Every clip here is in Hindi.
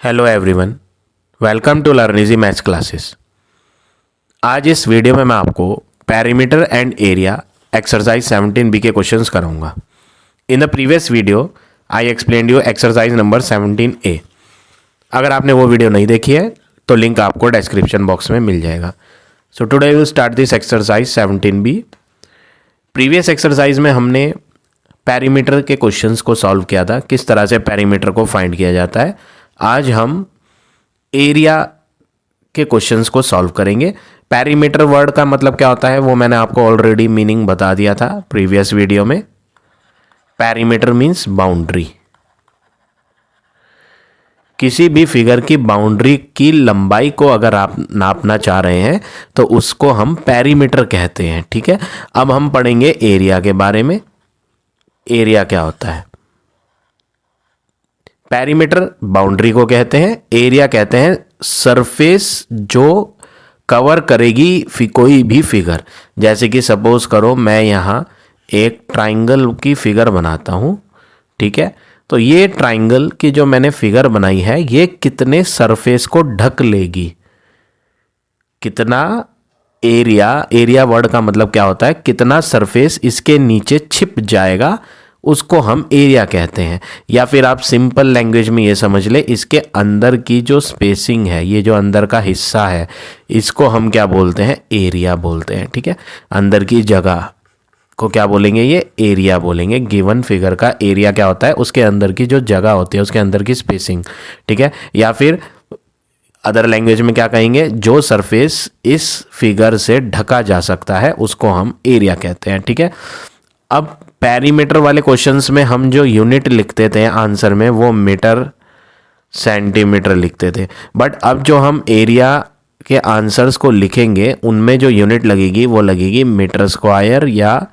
Hello everyone, welcome to learn easy maths classes. आज इस वीडियो में मैं आपको perimeter and area exercise 17B के क्वेश्चंस कराऊंगा। In the previous video I explained you exercise number 17A। अगर आपने वो वीडियो नहीं देखी है तो लिंक आपको डिस्क्रिप्शन बॉक्स में मिल जाएगा। So today we will start this exercise 17B। Previous exercise में हमने पेरीमीटर के क्वेश्चंस को सॉल्व किया था, किस तरह से पेरीमीटर को फाइंड किया जाता है। आज हम एरिया के क्वेश्चंस को सॉल्व करेंगे। पेरीमीटर वर्ड का मतलब क्या होता है वो मैंने आपको ऑलरेडी मीनिंग बता दिया था प्रीवियस वीडियो में। Perimeter means boundary. किसी भी फिगर की बाउंड्री की लंबाई को अगर आप नापना चाह रहे हैं तो उसको हम पेरीमीटर कहते हैं। ठीक है, अब हम पढ़ेंगे एरिया के बारे में। एरिया क्या होता है? पेरीमीटर बाउंड्री को कहते हैं, एरिया कहते हैं सरफेस जो कवर करेगी कोई भी फिगर। जैसे कि सपोज करो मैं यहाँ एक ट्राइंगल की फिगर बनाता हूँ, ठीक है, तो ये ट्राइंगल की जो मैंने फिगर बनाई है ये कितने सरफेस को ढक लेगी, कितना एरिया। एरिया वर्ड का मतलब क्या होता है? कितना सरफेस इसके नीचे छिप जाएगा उसको हम एरिया कहते हैं। या फिर आप सिंपल लैंग्वेज में ये समझ ले, इसके अंदर की जो स्पेसिंग है, ये जो अंदर का हिस्सा है, इसको हम क्या बोलते हैं? एरिया बोलते हैं। ठीक है, अंदर की जगह को क्या बोलेंगे? ये एरिया बोलेंगे। गिवन फिगर का एरिया क्या होता है? उसके अंदर की जो जगह होती है, उसके अंदर की स्पेसिंग। ठीक है, या फिर अदर लैंग्वेज में क्या कहेंगे? जो सरफेस इस फिगर से ढका जा सकता है उसको हम एरिया कहते हैं। ठीक है, अब पेरीमीटर वाले क्वेश्चंस में हम जो यूनिट लिखते थे आंसर में वो मीटर सेंटीमीटर लिखते थे, बट अब जो हम एरिया के आंसर्स को लिखेंगे उनमें जो यूनिट लगेगी वो लगेगी मीटर स्क्वायर या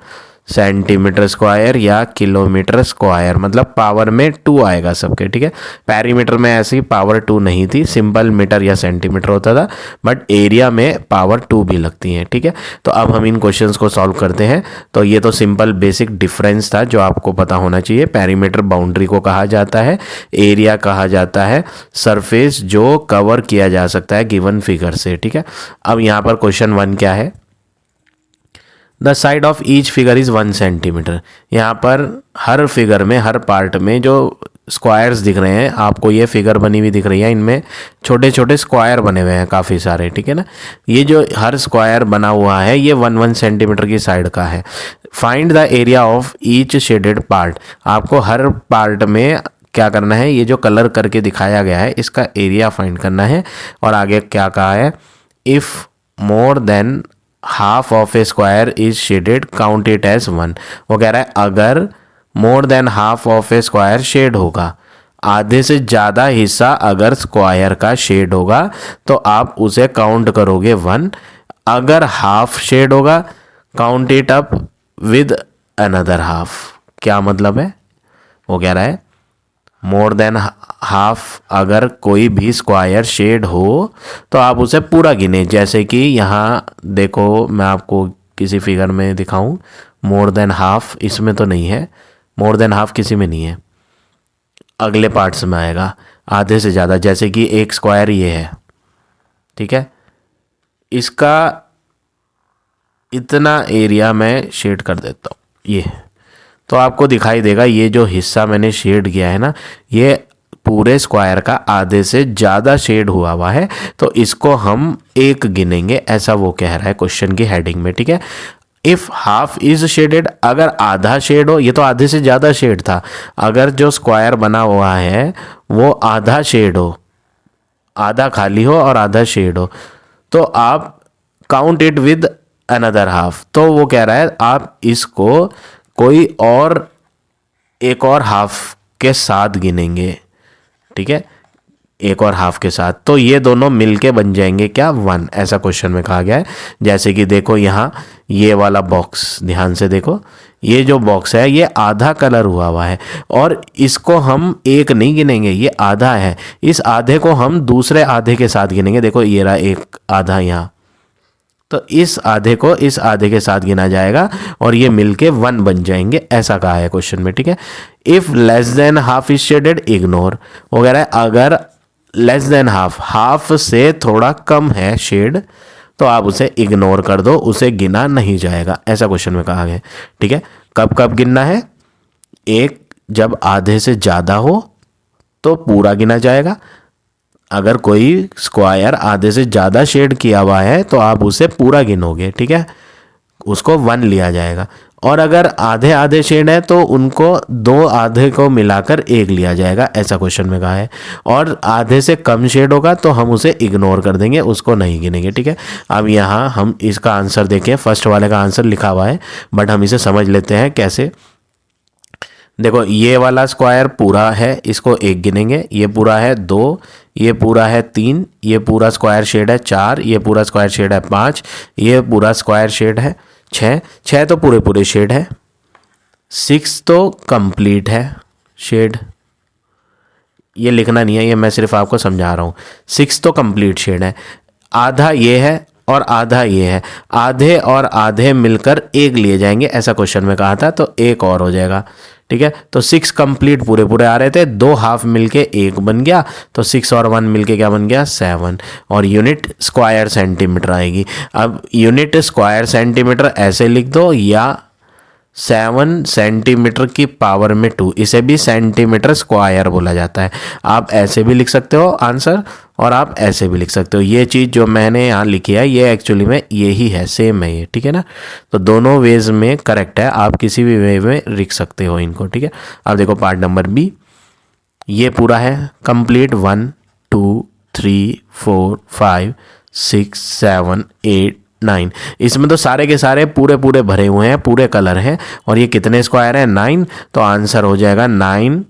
सेंटीमीटर स्क्वायर या किलोमीटर स्क्वायर, मतलब पावर में 2 आएगा सबके। ठीक है, पेरीमीटर में ऐसी पावर 2 नहीं थी, सिंपल मीटर या सेंटीमीटर होता था, बट एरिया में पावर 2 भी लगती है। ठीक है, तो अब हम इन क्वेश्चंस को सॉल्व करते हैं। तो ये तो सिंपल बेसिक डिफरेंस था जो आपको पता होना चाहिए। पेरीमीटर बाउंड्री को कहा जाता है, एरिया कहा जाता है सरफेस जो कवर किया जा सकता है गिवन फिगर से। ठीक है, अब यहाँ पर क्वेश्चन 1 क्या है? The side of each figure is 1 centimetre. यहाँ पर हर फिगर में, हर पार्ट में जो स्क्वायर्स दिख रहे हैं, आपको ये फिगर बनी हुई दिख रही है, इनमें छोटे छोटे स्क्वायर बने हुए हैं काफ़ी सारे। ठीक है ना, ये जो हर स्क्वायर बना हुआ है ये 1 सेंटीमीटर की साइड का है। Find the area of each shaded part. आपको हर पार्ट में क्या करना है? ये जो कलर करके दिखाया गया है इसका एरिया फाइंड करना है। और आगे क्या कहा है? If more than half of a square is shaded count it as 1। वो कह रहा है अगर more than half of a square shade होगा, आधे से ज़्यादा हिस्सा अगर स्क्वायर का शेड होगा तो आप उसे काउंट करोगे 1। अगर हाफ शेड होगा count it up with another half. क्या मतलब है? वो कह रहा है मोर देन हाफ अगर कोई भी स्क्वायर शेड हो तो आप उसे पूरा गिने। जैसे कि यहाँ देखो, मैं आपको किसी फिगर में दिखाऊं, मोर देन हाफ इसमें तो नहीं है, मोर देन हाफ किसी में नहीं है, अगले पार्ट्स में आएगा आधे से ज़्यादा। जैसे कि एक स्क्वायर ये है, ठीक है, इसका इतना एरिया मैं शेड कर देता हूँ, ये तो आपको दिखाई देगा ये जो हिस्सा मैंने शेड किया है ना, ये पूरे स्क्वायर का आधे से ज़्यादा शेड हुआ है, तो इसको हम 1 गिनेंगे, ऐसा वो कह रहा है क्वेश्चन की हेडिंग में। ठीक है, इफ़ हाफ इज शेडेड, अगर आधा शेड हो, ये तो आधे से ज़्यादा शेड था, अगर जो स्क्वायर बना हुआ है वो आधा शेड हो, आधा खाली हो और आधा शेड हो, तो आप count it with another half. तो वो कह रहा है आप इसको कोई और एक और हाफ के साथ गिनेंगे। ठीक है, एक और हाफ के साथ, तो ये दोनों मिलके बन जाएंगे क्या? 1। ऐसा क्वेश्चन में कहा गया है। जैसे कि देखो यहाँ ये वाला बॉक्स, ध्यान से देखो, ये जो बॉक्स है ये आधा कलर हुआ है और इसको हम 1 नहीं गिनेंगे, ये आधा है, इस आधे को हम दूसरे आधे के साथ गिनेंगे। देखो ये रहा एक आधा यहाँ, तो इस आधे को इस आधे के साथ गिना जाएगा और ये मिलके 1 बन जाएंगे, ऐसा कहा है क्वेश्चन में। ठीक है, if less than half is shaded ignore. वो कह रहा है अगर लेस देन हाफ, हाफ से थोड़ा कम है शेड, तो आप उसे इग्नोर कर दो, उसे गिना नहीं जाएगा, ऐसा क्वेश्चन में कहा गया है। ठीक है, कब कब गिनना है? एक, जब आधे से ज़्यादा हो तो पूरा गिना जाएगा। अगर कोई स्क्वायर आधे से ज़्यादा शेड किया हुआ है तो आप उसे पूरा गिनोगे, ठीक है, उसको 1 लिया जाएगा। और अगर आधे आधे शेड है तो उनको दो आधे को मिलाकर 1 लिया जाएगा, ऐसा क्वेश्चन में कहा है। और आधे से कम शेड होगा तो हम उसे इग्नोर कर देंगे, उसको नहीं गिनेंगे। ठीक है, अब यहाँ हम इसका आंसर देखें, फर्स्ट वाले का आंसर लिखा हुआ है बट हम इसे समझ लेते हैं कैसे। देखो ये वाला स्क्वायर पूरा है, इसको 1 गिनेंगे, ये पूरा है 2, ये पूरा है 3, ये पूरा स्क्वायर शेड है 4, ये पूरा स्क्वायर शेड है 5, ये पूरा स्क्वायर शेड है 6, 6 तो पूरे पूरे शेड है, 6 तो कंप्लीट है शेड, ये लिखना नहीं है, ये मैं सिर्फ आपको समझा रहा हूँ। 6 तो कंप्लीट शेड है, आधा ये है और आधा ये है, आधे और आधे मिलकर 1 लिए जाएंगे, ऐसा क्वेश्चन में कहा था, तो 1 और हो जाएगा। ठीक है, तो 6 कंप्लीट पूरे पूरे आ रहे थे, 2 हाफ मिलके 1 बन गया, तो 6 और 1 मिलके क्या बन गया? 7। और यूनिट स्क्वायर सेंटीमीटर आएगी। अब यूनिट स्क्वायर सेंटीमीटर ऐसे लिख दो, या 7 सेंटीमीटर की पावर में 2, इसे भी सेंटीमीटर स्क्वायर बोला जाता है। आप ऐसे भी लिख सकते हो आंसर, और आप ऐसे भी लिख सकते हो। ये चीज़ जो मैंने यहाँ लिखी है ये एक्चुअली में यही है, सेम है ये, ठीक है ना। तो दोनों वेज में करेक्ट है, आप किसी भी वे में लिख सकते हो इनको। ठीक है, अब देखो पार्ट नंबर बी, ये पूरा है कंप्लीट, 1 2 3 4 5 6 7 8 9, इसमें तो सारे के सारे पूरे पूरे भरे हुए हैं, पूरे कलर हैं। और ये कितने स्क्वायर है? 9, तो आंसर हो जाएगा 9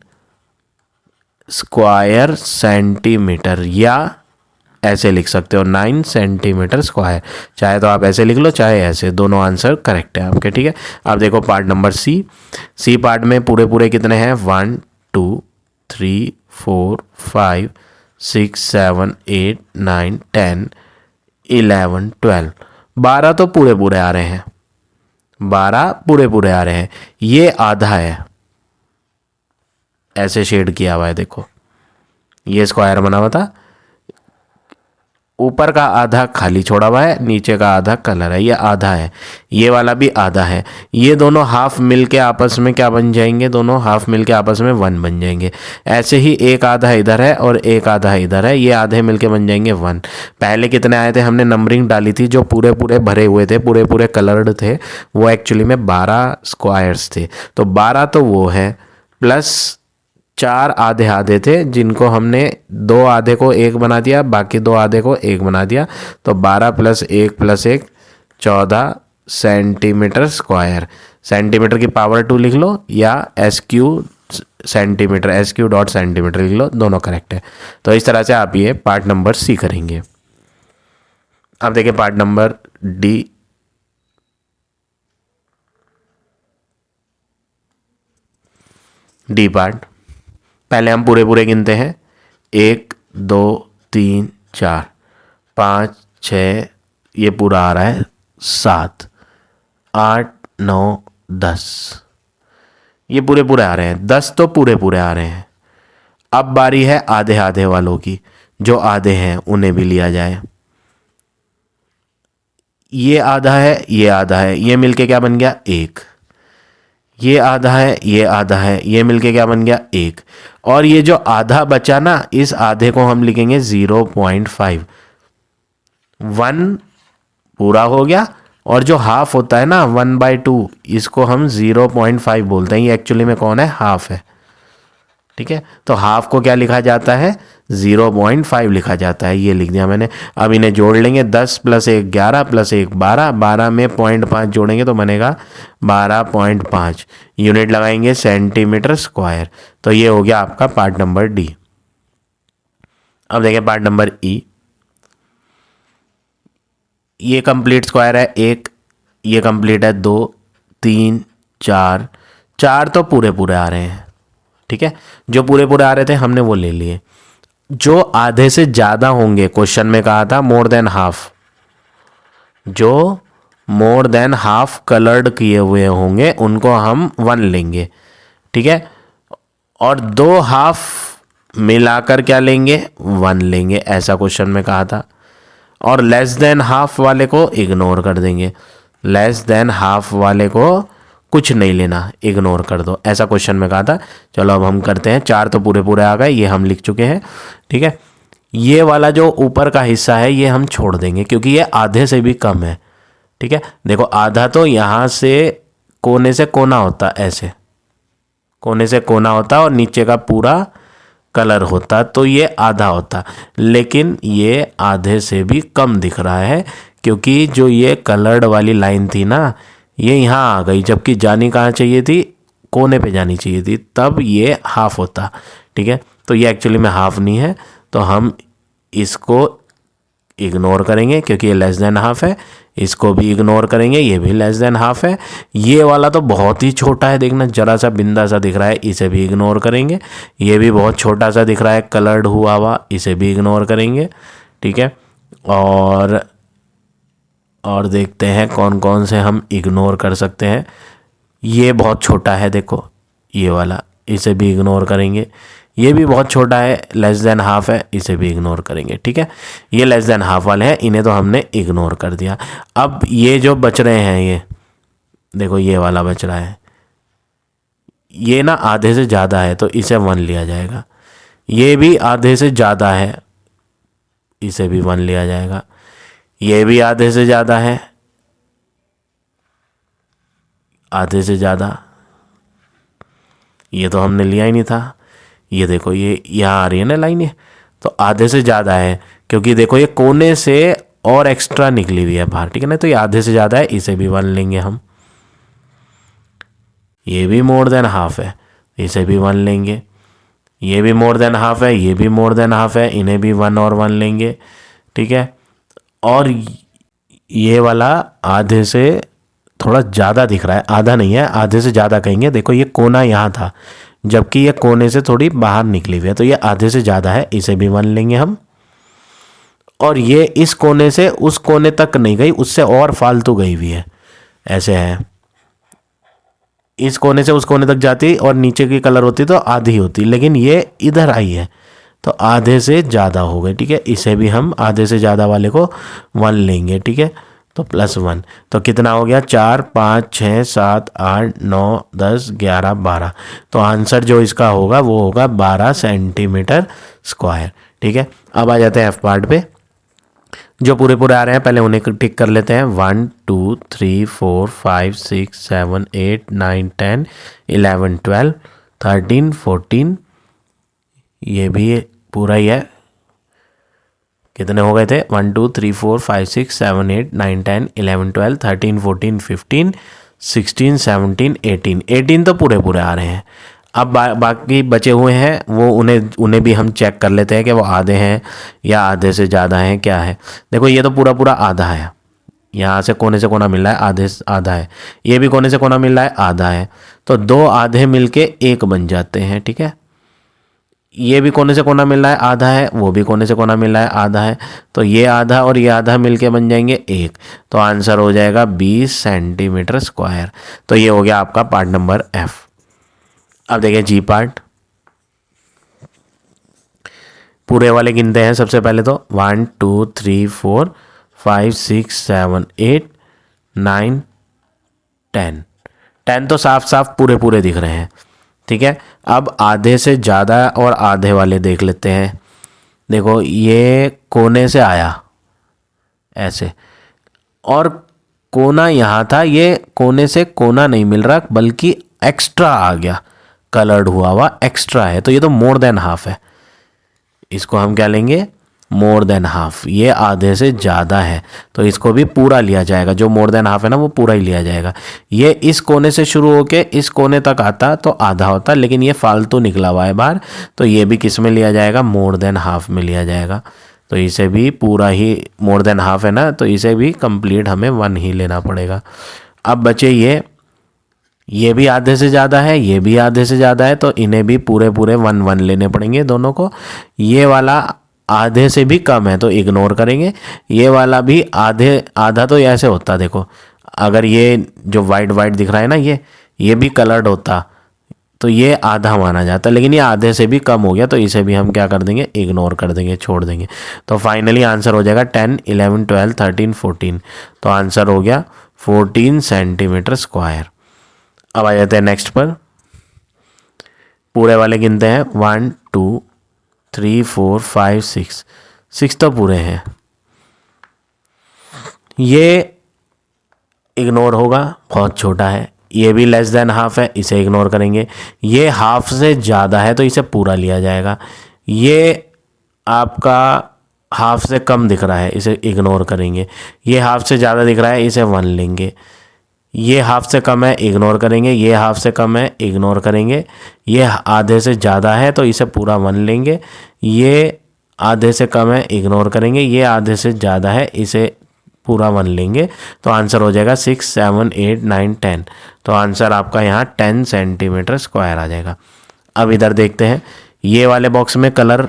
स्क्वायर सेंटीमीटर, या ऐसे लिख सकते हो 9 सेंटीमीटर स्क्वायर, चाहे तो आप ऐसे लिख लो चाहे ऐसे, दोनों आंसर करेक्ट है आपके। ठीक है, अब देखो part number C, C part में पूरे पूरे कितने हैं? 1 2 3 4 5 6 7 8 9 10 11 12, 12 तो पूरे पूरे आ रहे हैं, 12 पूरे पूरे आ रहे हैं। ये आधा है, ऐसे शेड किया हुआ है, देखो ये स्क्वायर बना हुआ था, ऊपर का आधा खाली छोड़ा हुआ है, नीचे का आधा कलर है, ये आधा है, ये वाला भी आधा है। ये दोनों हाफ मिलके आपस में क्या बन जाएंगे? दोनों हाफ मिलके आपस में 1 बन जाएंगे। ऐसे ही एक आधा इधर है और एक आधा इधर है, ये आधे मिलके बन जाएंगे 1। पहले कितने आए थे? हमने नंबरिंग डाली थी, जो पूरे पूरे भरे हुए थे, पूरे पूरे कलर्ड थे, वो एक्चुअली में 12 स्क्वायर्स थे। तो 12 तो वो है, प्लस 4 आधे आधे थे, जिनको हमने 2 आधे को 1 बना दिया, बाकी 2 आधे को 1 बना दिया, तो 12 + 1 + 1 14 सेंटीमीटर स्क्वायर। सेंटीमीटर की पावर 2 लिख लो, या SQ centimetre, SQ dot centimetre लिख लो, दोनों करेक्ट है। तो इस तरह से आप ये पार्ट नंबर सी करेंगे। अब देखिए part number D, D part, पहले हम पूरे पूरे गिनते हैं, 1 2 3 4 5 6, ये पूरा आ रहा है 7 8 9 10, ये पूरे पूरे आ रहे हैं, 10 तो पूरे पूरे आ रहे हैं। अब बारी है आधे आधे वालों की, जो आधे हैं उन्हें भी लिया जाए। ये आधा है, ये आधा है, ये मिलके क्या बन गया? 1। ये आधा है, ये आधा है, ये मिलके क्या बन गया? 1। और ये जो आधा बचा ना, इस आधे को हम लिखेंगे 0.5, 1 पूरा हो गया। और जो हाफ होता है ना 1/2, इसको हम 0.5 बोलते हैं, ये एक्चुअली में कौन है? हाफ है। ठीक है, तो हाफ को क्या लिखा जाता है? 0.5 लिखा जाता है, ये लिख दिया मैंने। अब इन्हें जोड़ लेंगे, 10 + 1 11 + 1 12, 12 में 0.5 जोड़ेंगे तो बनेगा 12.5, यूनिट लगाएंगे सेंटीमीटर स्क्वायर। तो ये हो गया आपका पार्ट नंबर डी। अब देखिए पार्ट नंबर ई, ये कंप्लीट स्क्वायर है 1, ये कंप्लीट है 2 3 4, 4 तो पूरे पूरे आ रहे हैं। ठीक है, जो पूरे पूरे आ रहे थे हमने वो ले लिए। जो आधे से ज़्यादा होंगे, क्वेश्चन में कहा था मोर देन हाफ, जो मोर देन हाफ कलर्ड किए हुए होंगे उनको हम 1 लेंगे। ठीक है, और 2 हाफ मिलाकर क्या लेंगे, 1 लेंगे, ऐसा क्वेश्चन में कहा था। और लेस देन हाफ वाले को इग्नोर कर देंगे, लेस देन हाफ वाले को कुछ नहीं लेना, इग्नोर कर दो, ऐसा क्वेश्चन में कहा था। चलो अब हम करते हैं, 4 तो पूरे पूरे आ गए, ये हम लिख चुके हैं, ठीक है। ये वाला जो ऊपर का हिस्सा है ये हम छोड़ देंगे क्योंकि ये आधे से भी कम है, ठीक है। देखो आधा तो यहाँ से कोने से कोना होता, ऐसे कोने से कोना होता और नीचे का पूरा कलर होता, तो ये आधा होता, लेकिन ये आधे से भी कम दिख रहा है क्योंकि जो ये कलर्ड वाली लाइन थी ना, ये यहाँ आ गई, जबकि जानी कहाँ चाहिए थी, कोने पे जानी चाहिए थी, तब ये हाफ होता, ठीक है। तो ये एक्चुअली में हाफ नहीं है, तो हम इसको इग्नोर करेंगे क्योंकि ये लेस देन हाफ है, इसको भी इग्नोर करेंगे, ये भी लेस देन हाफ है। ये वाला तो बहुत ही छोटा है, देखना जरा सा बिंदा सा दिख रहा है, इसे भी इग्नोर करेंगे। ये भी बहुत छोटा सा दिख रहा है कलर्ड हुआ हुआ, इसे भी इग्नोर करेंगे, ठीक है। और देखते हैं कौन कौन से हम इग्नोर कर सकते हैं। ये बहुत छोटा है, देखो ये वाला, इसे भी इग्नोर करेंगे। ये भी बहुत छोटा है, लेस देन हाफ है, इसे भी इग्नोर करेंगे, ठीक है। ये लेस देन हाफ वाले हैं, इन्हें तो हमने इग्नोर कर दिया। अब ये जो बच रहे हैं, ये देखो ये वाला बच रहा है, ये ना आधे से ज़्यादा है तो इसे 1 लिया जाएगा। ये भी आधे से ज़्यादा है, इसे भी 1 लिया जाएगा। ये भी आधे से ज़्यादा है, आधे से ज़्यादा, ये तो हमने लिया ही नहीं था। ये देखो ये यहाँ आ रही है ना लाइन, ये तो आधे से ज़्यादा है क्योंकि देखो ये कोने से और एक्स्ट्रा निकली हुई है बाहर, ठीक है ना, तो ये आधे से ज़्यादा है, इसे भी 1 लेंगे हम। ये भी मोर देन हाफ है, इसे भी 1 लेंगे। ये भी मोर देन हाफ है, ये भी मोर देन हाफ है, इन्हें भी 1 और 1 लेंगे, ठीक है। और ये वाला आधे से थोड़ा ज़्यादा दिख रहा है, आधा नहीं है, आधे से ज़्यादा कहेंगे। देखो ये कोना यहाँ था, जबकि ये कोने से थोड़ी बाहर निकली हुई है, तो ये आधे से ज़्यादा है, इसे भी 1 लेंगे हम। और ये इस कोने से उस कोने तक नहीं गई, उससे और फालतू गई हुई है, ऐसे है, इस कोने से उस कोने तक जाती और नीचे की कलर होती तो आधी होती, लेकिन ये इधर आई है तो आधे से ज़्यादा हो गई, ठीक है। इसे भी हम आधे से ज़्यादा वाले को 1 लेंगे, ठीक है। तो +1, तो कितना हो गया, 4 5 6 7 8 9 10 11 12। तो आंसर जो इसका होगा वो होगा 12 सेंटीमीटर स्क्वायर, ठीक है। अब आ जाते हैं एफ पार्ट पे, जो पूरे पूरे आ रहे हैं पहले उन्हें टिक कर लेते हैं। 1 2 3 4 5 6 7 8 9 10 11 12 13 14, ये भी पूरा ही है। कितने हो गए थे, 1 2 3 4 5 6 7 8 9 10 11 12 13 14 15 16 17 18, 18 तो पूरे पूरे आ रहे हैं। अब बाकी बचे हुए हैं वो उन्हें भी हम चेक कर लेते हैं कि वो आधे हैं या आधे से ज़्यादा हैं, क्या है। देखो ये तो पूरा पूरा आधा है, यहाँ से कोने से कोना मिल रहा है, आधे आधा है, ये भी कोने से कोना मिल रहा है, आधा है, तो 2 आधे मिलके 1 बन जाते हैं, ठीक है। ये भी कोने से कोना मिल रहा है, आधा है, वो भी कोने से कोना मिल रहा है, आधा है, तो ये आधा और ये आधा मिलके बन जाएंगे 1, तो आंसर हो जाएगा 20 सेंटीमीटर स्क्वायर। तो ये हो गया आपका पार्ट नंबर एफ। अब देखिए जी पार्ट, पूरे वाले गिनते हैं सबसे पहले तो 1 2 3 4 5 6 7 8 9 10, 10 तो साफ साफ पूरे पूरे दिख रहे हैं, ठीक है। अब आधे से ज़्यादा और आधे वाले देख लेते हैं। देखो ये कोने से आया ऐसे, और कोना यहाँ था, ये कोने से कोना नहीं मिल रहा बल्कि एक्स्ट्रा आ गया, कलर्ड हुआ एक्स्ट्रा है, तो ये तो मोर देन हाफ है, इसको हम क्या लेंगे, मोर देन हाफ। ये आधे से ज़्यादा है तो इसको भी पूरा लिया जाएगा, जो मोर देन हाफ है ना वो पूरा ही लिया जाएगा। ये इस कोने से शुरू होके इस कोने तक आता तो आधा होता, लेकिन ये फालतू निकला हुआ है बाहर, तो ये भी किस में लिया जाएगा, मोर देन हाफ में लिया जाएगा। तो इसे भी पूरा ही, मोर देन हाफ है ना, तो इसे भी कंप्लीट हमें 1 ही लेना पड़ेगा। अब बचे ये भी आधे से ज़्यादा है, ये भी आधे से ज़्यादा है, तो इन्हें भी पूरे पूरे 1 1 लेने पड़ेंगे दोनों को। ये वाला आधे से भी कम है तो इग्नोर करेंगे, ये वाला भी आधा तो ऐसे होता, देखो अगर ये जो वाइट वाइट दिख रहा है ना, ये भी कलर्ड होता तो ये आधा माना जाता है, लेकिन ये आधे से भी कम हो गया तो इसे भी हम क्या कर देंगे, इग्नोर कर देंगे, छोड़ देंगे। तो फाइनली आंसर हो जाएगा 10, 11, 12, 13, 14। तो आंसर हो गया 14 सेंटीमीटर स्क्वायर। अब आ जाते हैं नेक्स्ट पर। पूरे वाले गिनते हैं, 1 2 3 4 5 6, 6 तो पूरे हैं। ये इग्नोर होगा, बहुत छोटा है। ये भी लेस देन हाफ है, इसे इग्नोर करेंगे। ये हाफ से ज़्यादा है तो इसे पूरा लिया जाएगा। ये आपका हाफ से कम दिख रहा है, इसे इग्नोर करेंगे। ये हाफ से ज़्यादा दिख रहा है, इसे 1 लेंगे। ये हाफ से कम है, इग्नोर करेंगे। ये हाफ से कम है, इग्नोर करेंगे। ये आधे से ज़्यादा है तो इसे पूरा 1 लेंगे। ये आधे से कम है, इग्नोर करेंगे। ये आधे से ज़्यादा है, इसे पूरा 1 लेंगे। तो आंसर हो जाएगा 6, 7, 8, 9, 10। तो आंसर आपका यहाँ 10 सेंटीमीटर स्क्वायर आ जाएगा। अब इधर देखते हैं, ये वाले बॉक्स में कलर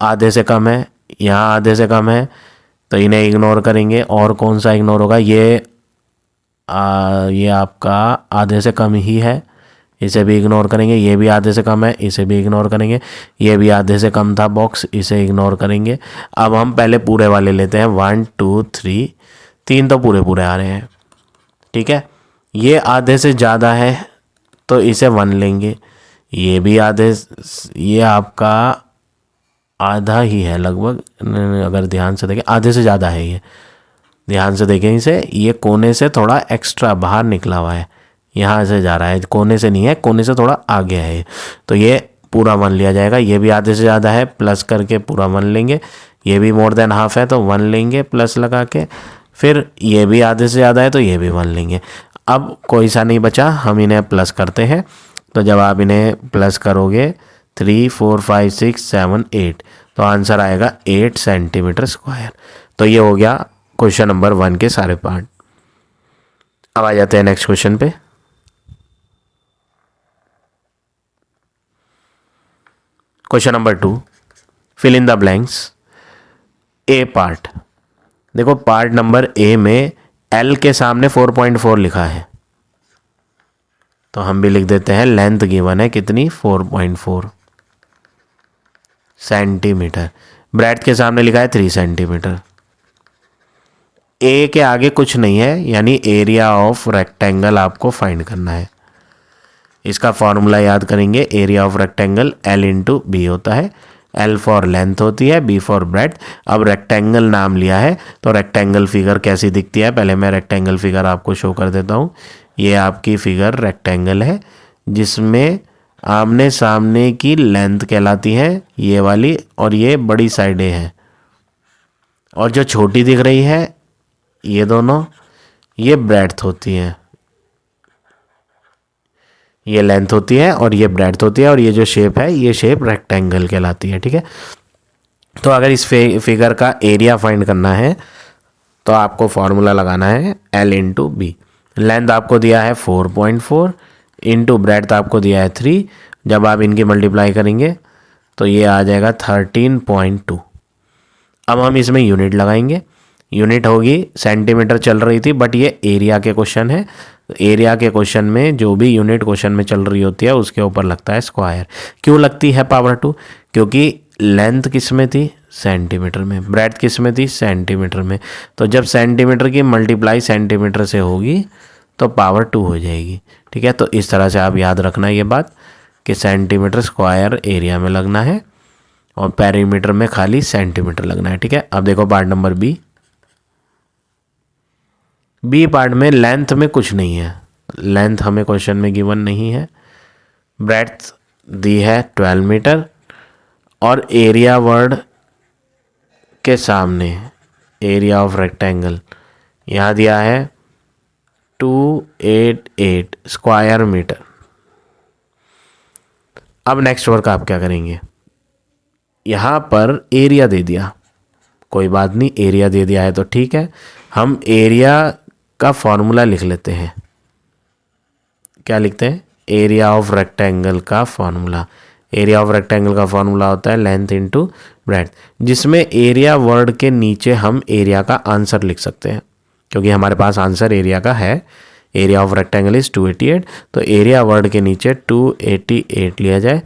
आधे से कम है, यहाँ आधे से कम है, तो इन्हें इग्नोर करेंगे। और कौन सा इग्नोर होगा, ये आपका आधे से कम ही है, इसे भी इग्नोर करेंगे। ये भी आधे से कम है, इसे भी इग्नोर करेंगे। ये भी आधे से कम था बॉक्स, इसे इग्नोर करेंगे। अब हम पहले पूरे वाले लेते हैं, 1 2 3, 3 तो पूरे पूरे आ रहे हैं, ठीक है। ये आधे से ज़्यादा है तो इसे 1 लेंगे। ये भी आधे, ये आपका आधा ही है लगभग, अगर ध्यान से देखें आधे से ज़्यादा है। ये ध्यान से देखें इसे, ये कोने से थोड़ा एक्स्ट्रा बाहर निकला हुआ है, यहाँ से जा रहा है, कोने से नहीं है, कोने से थोड़ा आगे है। तो ये पूरा 1 लिया जाएगा। ये भी आधे से ज़्यादा है, प्लस करके पूरा 1 लेंगे। ये भी मोर देन हाफ है तो 1 लेंगे प्लस लगा के। फिर ये भी आधे से ज़्यादा है तो ये भी 1 लेंगे। अब कोई सा नहीं बचा, हम इन्हें प्लस करते हैं। तो जब आप इन्हें प्लस करोगे 3 4 5 6 7 8, तो आंसर आएगा 8 सेंटीमीटर स्क्वायर। तो ये हो गया क्वेश्चन नंबर 1 के सारे पार्ट। अब आ जाते हैं नेक्स्ट क्वेश्चन पे। Question number 2, fill in the blanks. A part, देखो पार्ट नंबर ए में एल के सामने 4.4 लिखा है, तो हम भी लिख देते हैं लेंथ गिवन है कितनी, 4.4 सेंटीमीटर। ब्रेड्थ के सामने लिखा है 3 सेंटीमीटर। ए के आगे कुछ नहीं है, यानी एरिया ऑफ रेक्टेंगल आपको फाइंड करना है। इसका फॉर्मूला याद करेंगे, area of rectangle L into B होता है। L फॉर लेंथ होती है, B फॉर ब्रेड्थ। अब रेक्टेंगल नाम लिया है तो रेक्टेंगल फिगर कैसी दिखती है, पहले मैं रेक्टेंगल फिगर आपको शो कर देता हूँ। ये आपकी फिगर रेक्टेंगल है जिसमें आमने सामने की लेंथ कहलाती है ये वाली, और ये बड़ी साइडें हैं, और जो छोटी दिख रही है ये दोनों, ये ब्रेड्थ होती है। ये लेंथ होती है और ये ब्रेड्थ होती है, और ये जो शेप है ये शेप रेक्टेंगल कहलाती है, ठीक है। तो अगर इस फिगर का एरिया फाइंड करना है तो आपको फॉर्मूला लगाना है L इंटू बी। लेंथ आपको दिया है 4.4 इंटू ब्रेड्थ आपको दिया है 3। जब आप इनकी मल्टीप्लाई करेंगे तो ये आ जाएगा 13.2। अब हम इसमें यूनिट लगाएंगे। यूनिट होगी, सेंटीमीटर चल रही थी बट ये एरिया के क्वेश्चन है, तो एरिया के क्वेश्चन में जो भी यूनिट क्वेश्चन में चल रही होती है उसके ऊपर लगता है स्क्वायर। क्यों लगती है पावर 2? क्योंकि लेंथ किस में थी, सेंटीमीटर में, ब्रेड्थ किस में थी, सेंटीमीटर में। तो जब सेंटीमीटर की मल्टीप्लाई सेंटीमीटर से होगी तो पावर 2 हो जाएगी, ठीक है। तो इस तरह से आप याद रखना ये बात कि सेंटीमीटर स्क्वायर एरिया में लगना है और पेरीमीटर में खाली सेंटीमीटर लगना है, ठीक है। अब देखो पार्ट नंबर बी पार्ट में लेंथ में कुछ नहीं है, लेंथ हमें क्वेश्चन में गिवन नहीं है। ब्रेड्थ दी है 12 मीटर और एरिया वर्ड के सामने एरिया ऑफ रेक्टेंगल यहाँ दिया है 288 स्क्वायर मीटर। अब नेक्स्ट वर्क आप क्या करेंगे, यहाँ पर एरिया दे दिया, कोई बात नहीं, एरिया दे दिया है तो ठीक है। हम एरिया का फॉर्मूला लिख लेते हैं। क्या लिखते हैं, एरिया ऑफ रेक्टेंगल का फॉर्मूला। एरिया ऑफ रेक्टेंगल का फॉर्मूला होता है लेंथ इंटू ब्रेड्थ, जिसमें एरिया वर्ड के नीचे हम एरिया का आंसर लिख सकते हैं, क्योंकि हमारे पास आंसर एरिया का है। एरिया ऑफ रेक्टेंगल इज 288, तो एरिया वर्ड के नीचे 288 लिया जाए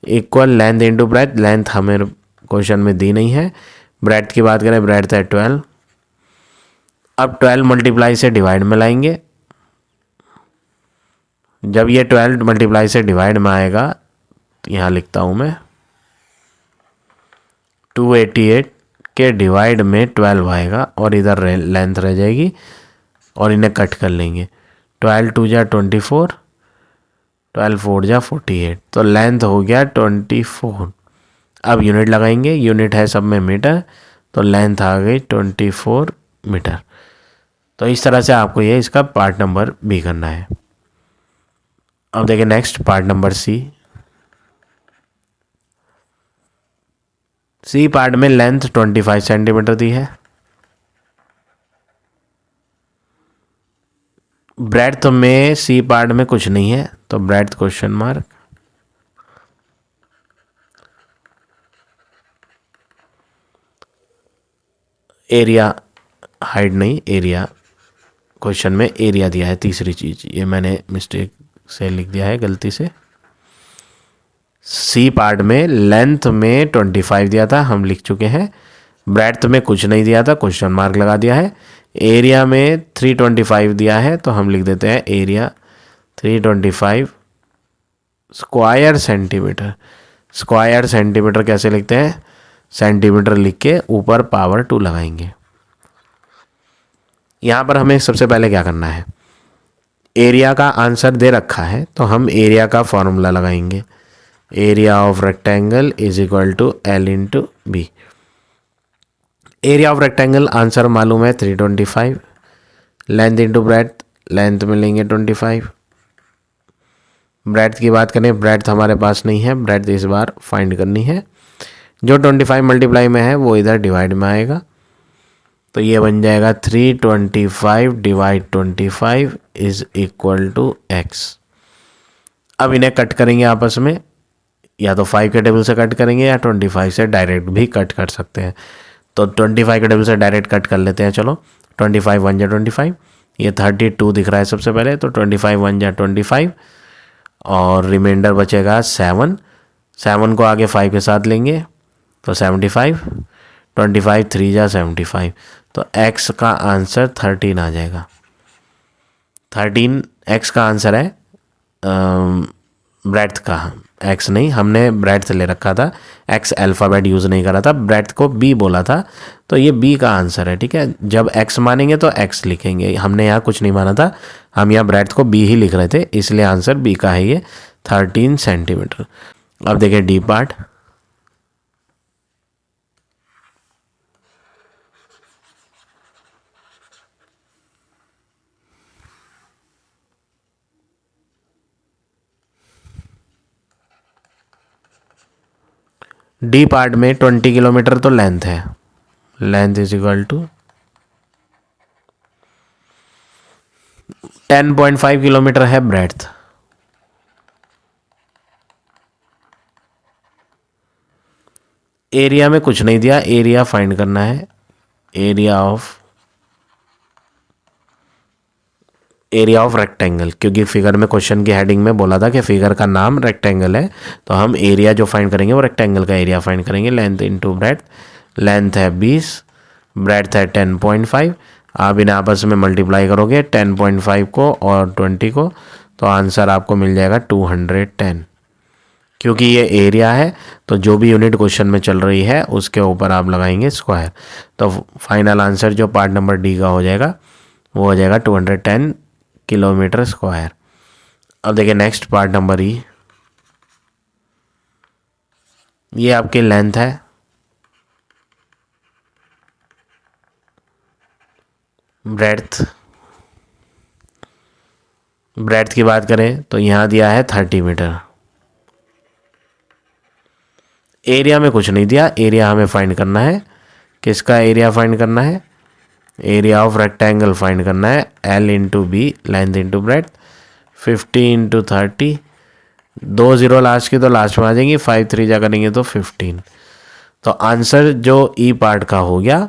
equal length into breadth. Length हमें क्वेश्चन में दी नहीं है। ब्रेथ की बात करें, ब्रेथ है 12। अब 12 मल्टीप्लाई से डिवाइड में लाएंगे। जब ये 12 मल्टीप्लाई से डिवाइड में आएगा तो यहाँ लिखता हूँ मैं 288 के डिवाइड में 12 आएगा और इधर लेंथ रह जाएगी और इन्हें कट कर लेंगे। 12 2 जा 24, 12 4 जा 48, तो लेंथ हो गया 24। अब यूनिट लगाएंगे, यूनिट है सब में मीटर, तो लेंथ आ गई 24 मीटर। तो इस तरह से आपको ये इसका पार्ट नंबर बी करना है। अब देखिए next part number C. C part में लेंथ 25 सेंटीमीटर दी है। ब्रेड्थ में सी पार्ट में कुछ नहीं है, तो breadth question mark. Area, height नहीं, एरिया क्वेश्चन में एरिया दिया है। तीसरी चीज ये मैंने मिस्टेक से लिख दिया है, गलती से। सी पार्ट में लेंथ में 25 दिया था, हम लिख चुके हैं। ब्रेड्थ में कुछ नहीं दिया था, क्वेश्चन मार्क लगा दिया है। एरिया में 325 दिया है, तो हम लिख देते हैं area 325 square centimetre. Square centimetre कैसे लिखते हैं? सेंटीमीटर लिख के ऊपर पावर 2 लगाएंगे। यहाँ पर हमें सबसे पहले क्या करना है, एरिया का आंसर दे रखा है तो हम एरिया का फॉर्मूला लगाएंगे। Area of rectangle is equal to L into B. Area of rectangle answer मालूम है 325, लेंथ इंटू ब्रेड्थ, लेंथ में लेंगे 25। ब्रेड्थ की बात करें, ब्रेड्थ हमारे पास नहीं है, ब्रेड्थ इस बार फाइंड करनी है। जो 25 मल्टीप्लाई में है वो इधर डिवाइड में आएगा, तो ये बन जाएगा 325 divide 25 is equal to X. अब इन्हें कट करेंगे आपस में, या तो 5 के टेबल से कट करेंगे या 25 से डायरेक्ट भी कट कर सकते हैं। तो 25 के टेबल से डायरेक्ट कट कर लेते हैं। चलो 25 1 जा 25, ये 32 दिख रहा है सबसे पहले, तो 25 1 जा 25 और रिमाइंडर बचेगा 7। 7 को आगे 5 के साथ लेंगे तो 75, 25 3 जा 75, तो x का आंसर 13 आ जाएगा। 13 x का आंसर है। ब्रेड्थ का x नहीं, हमने ब्रेड्थ ले रखा था, x अल्फ़ाबेट यूज़ नहीं करा था, ब्रेड्थ को b बोला था, तो ये b का आंसर है। ठीक है, जब x मानेंगे तो x लिखेंगे, हमने यहाँ कुछ नहीं माना था, हम यहाँ ब्रेड्थ को b ही लिख रहे थे, इसलिए आंसर b का है ये 13 सेंटीमीटर। अब देखिए डी पार्ट। डी पार्ट में 20 किलोमीटर तो लेंथ है, length is equal to 10.5 kilometre है ब्रेड्थ। एरिया में कुछ नहीं दिया, एरिया फाइंड करना है। एरिया ऑफ रेक्टेंगल, क्योंकि फिगर में क्वेश्चन की हेडिंग में बोला था कि फिगर का नाम रेक्टेंगल है, तो हम एरिया जो फाइंड करेंगे वो रेक्टेंगल का एरिया फाइंड करेंगे। लेंथ इनटू ब्रेड्थ, लेंथ है 20, ब्रेड्थ है 10.5। आप इन्हें आपस में मल्टीप्लाई करोगे 10.5 को और 20 को, तो आंसर आपको मिल जाएगा 210। क्योंकि ये एरिया है तो जो भी यूनिट क्वेश्चन में चल रही है उसके ऊपर आप लगाएंगे स्क्वायर, तो फाइनल आंसर जो पार्ट नंबर डी का हो जाएगा वो हो जाएगा 210 किलोमीटर स्क्वायर। अब देखिए नेक्स्ट पार्ट नंबर ई। ये आपकी लेंथ है, ब्रेड्थ की बात करें तो यहाँ दिया है 30 मीटर। एरिया में कुछ नहीं दिया, एरिया हमें फाइंड करना है। किसका एरिया फाइंड करना है? एरिया ऑफ रेक्टेंगल फाइंड करना है। L into B, length into breadth, 50 into 30, 2 0 last की तो लास्ट में आ जाएंगी, 5 3 जा करेंगे तो 15। तो आंसर जो ई पार्ट का हो गया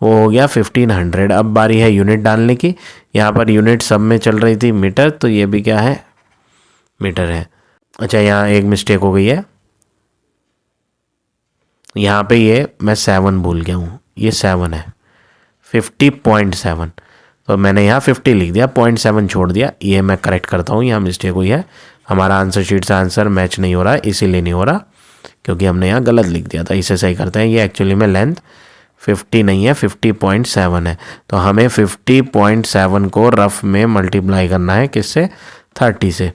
वो हो गया 1500। अब बारी है यूनिट डालने की। यहाँ पर यूनिट सब में चल रही थी मीटर, तो ये भी क्या है, मीटर है। अच्छा, यहाँ एक मिस्टेक हो गई है, यहाँ पे ये मैं 7 भूल गया हूँ, ये 7 है, 50.7, तो मैंने यहाँ 50 लिख दिया, 0.7 छोड़ दिया। ये मैं करेक्ट करता हूँ, यहाँ मिस्टेक हुई है, हमारा आंसर शीट से आंसर मैच नहीं हो रहा है, इसीलिए नहीं हो रहा क्योंकि हमने यहाँ गलत लिख दिया था। इसे सही करते हैं। ये एक्चुअली में लेंथ 50 नहीं है, 50.7 है। तो हमें 50.7 को रफ में मल्टीप्लाई करना है किससे, 30 से।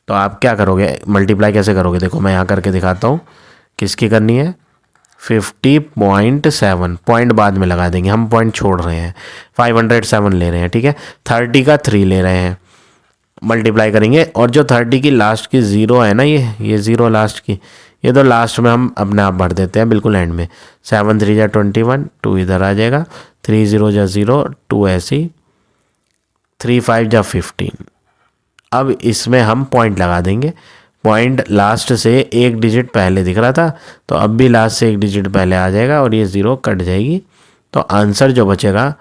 तो आप क्या करोगे, मल्टीप्लाई कैसे करोगे, देखो मैं यहाँ करके दिखाता हूँ। किसकी करनी है, 50.7, पॉइंट बाद में लगा देंगे, हम पॉइंट छोड़ रहे हैं, 507 ले रहे हैं, ठीक है। 30 का 3 ले रहे हैं, मल्टीप्लाई करेंगे, और जो 30 की लास्ट की 0 है ना, ये 0 लास्ट की, ये तो लास्ट में हम अपने आप भर देते हैं बिल्कुल एंड में। 7 3 जा 21, 2 इधर आ जाएगा, 3 0 जा 0, 2 ऐसी, 3 5 जा 15। अब इसमें हम पॉइंट लगा देंगे। पॉइंट लास्ट से एक डिजिट पहले दिख रहा था, तो अब भी लास्ट से एक डिजिट पहले आ जाएगा और ये 0 कट जाएगी। तो आंसर जो बचेगा